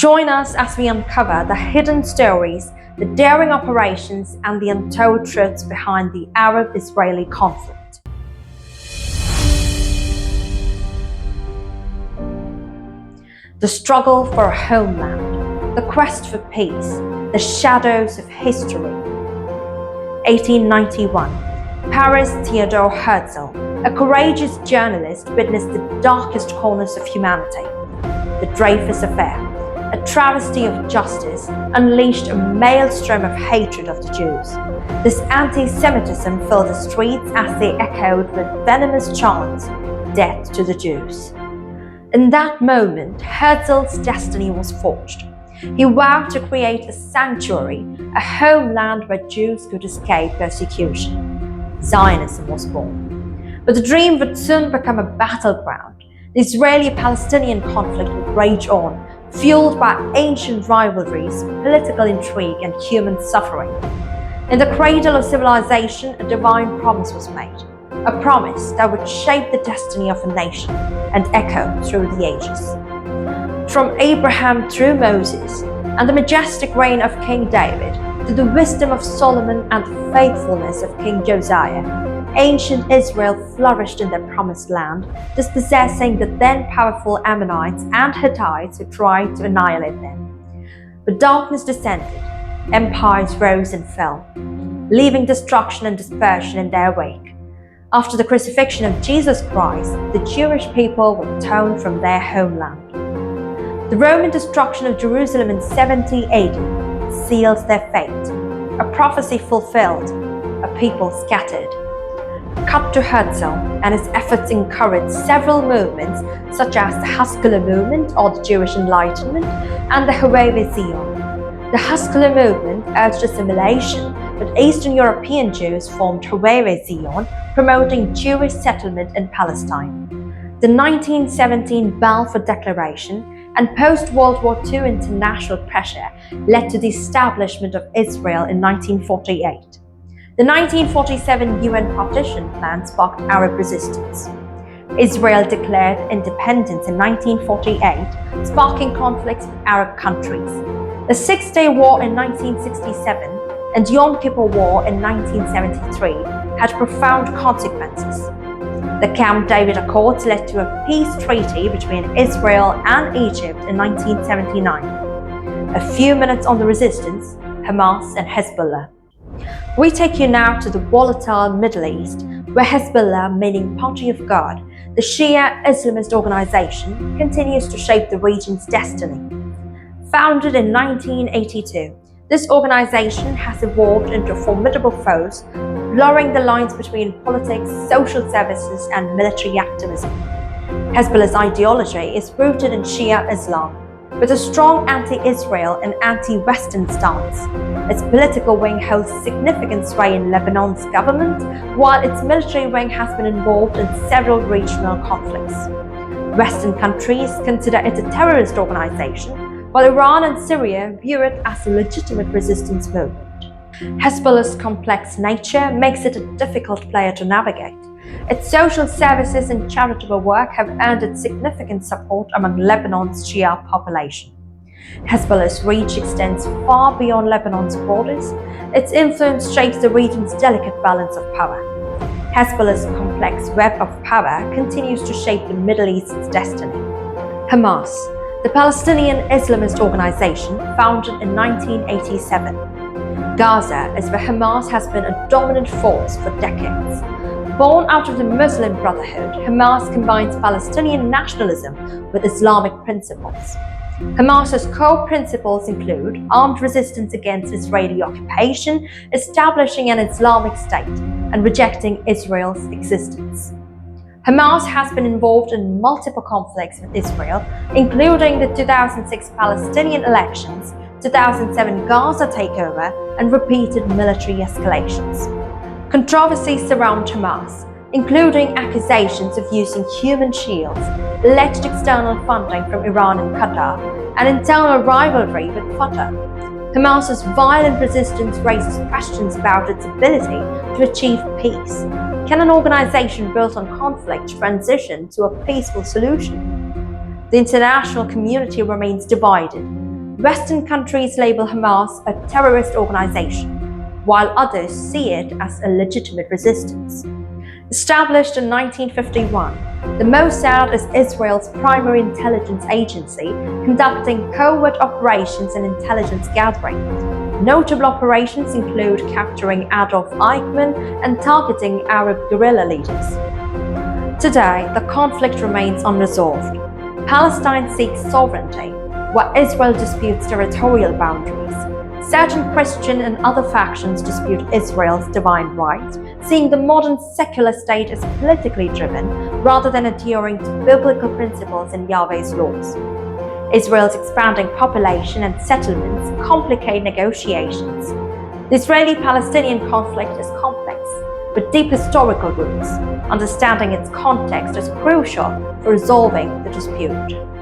Join us as we uncover the hidden stories, the daring operations, and the untold truths behind the Arab-Israeli conflict. The struggle for a homeland, the quest for peace, the shadows of history. 1891. Paris. Theodor Herzl, a courageous journalist, witnessed the darkest corners of humanity. The Dreyfus Affair, a travesty of justice, unleashed a maelstrom of hatred of the Jews. This anti-Semitism filled the streets as they echoed with venomous chants, "Death to the Jews." In that moment, Herzl's destiny was forged. He vowed to create a sanctuary, a homeland where Jews could escape persecution. Zionism was born. But the dream would soon become a battleground. The Israeli-Palestinian conflict would rage on, fueled by ancient rivalries, political intrigue, and human suffering. In the cradle of civilization, a divine promise was made, a promise that would shape the destiny of a nation and echo through the ages. From Abraham through Moses and the majestic reign of King David to the wisdom of Solomon and the faithfulness of King Josiah, ancient Israel flourished in their promised land, dispossessing the then powerful Ammonites and Hittites who tried to annihilate them. But darkness descended, empires rose and fell, leaving destruction and dispersion in their wake. After the crucifixion of Jesus Christ, the Jewish people were torn from their homeland. The Roman destruction of Jerusalem in 70 AD seals their fate, a prophecy fulfilled, a people scattered. Cut to Herzl, and his efforts encouraged several movements such as the Haskalah movement or the Jewish Enlightenment and the However Zion. The Haskalah movement urged assimilation, but Eastern European Jews formed However Zion, promoting Jewish settlement in Palestine. The 1917 Balfour Declaration and post-World War II international pressure led to the establishment of Israel in 1948. The 1947 UN partition plan sparked Arab resistance. Israel declared independence in 1948, sparking conflicts with Arab countries. The Six-Day War in 1967 and Yom Kippur War in 1973 had profound consequences. The Camp David Accords led to a peace treaty between Israel and Egypt in 1979. A few minutes on the resistance, Hamas and Hezbollah. We take you now to the volatile Middle East, where Hezbollah, meaning Party of God, the Shia Islamist organization, continues to shape the region's destiny. Founded in 1982, this organization has evolved into a formidable force, blurring the lines between politics, social services, and military activism. Hezbollah's ideology is rooted in Shia Islam, with a strong anti-Israel and anti-Western stance. Its political wing holds significant sway in Lebanon's government, while its military wing has been involved in several regional conflicts. Western countries consider it a terrorist organization, while Iran and Syria view it as a legitimate resistance movement. Hezbollah's complex nature makes it a difficult player to navigate. Its social services and charitable work have earned it significant support among Lebanon's Shia population. Hezbollah's reach extends far beyond Lebanon's borders. Its influence shapes the region's delicate balance of power. Hezbollah's complex web of power continues to shape the Middle East's destiny. Hamas, the Palestinian Islamist organization founded in 1987. Gaza is where Hamas has been a dominant force for decades. Born out of the Muslim Brotherhood, Hamas combines Palestinian nationalism with Islamic principles. Hamas's core principles include armed resistance against Israeli occupation, establishing an Islamic state, and rejecting Israel's existence. Hamas has been involved in multiple conflicts with Israel, including the 2006 Palestinian elections, 2007 Gaza takeover, and repeated military escalations. Controversies surround Hamas, including accusations of using human shields, alleged external funding from Iran and Qatar, and internal rivalry with Fatah. Hamas's violent resistance raises questions about its ability to achieve peace. Can an organization built on conflict transition to a peaceful solution? The international community remains divided. Western countries label Hamas a terrorist organization, while others see it as a legitimate resistance. Established in 1951, the Mossad is Israel's primary intelligence agency, conducting covert operations and intelligence gathering. Notable operations include capturing Adolf Eichmann and targeting Arab guerrilla leaders. Today, the conflict remains unresolved. Palestine seeks sovereignty, while Israel disputes territorial boundaries. Certain Christian and other factions dispute Israel's divine right, seeing the modern secular state as politically driven rather than adhering to biblical principles and Yahweh's laws. Israel's expanding population and settlements complicate negotiations. The Israeli-Palestinian conflict is complex, with deep historical roots. Understanding its context is crucial for resolving the dispute.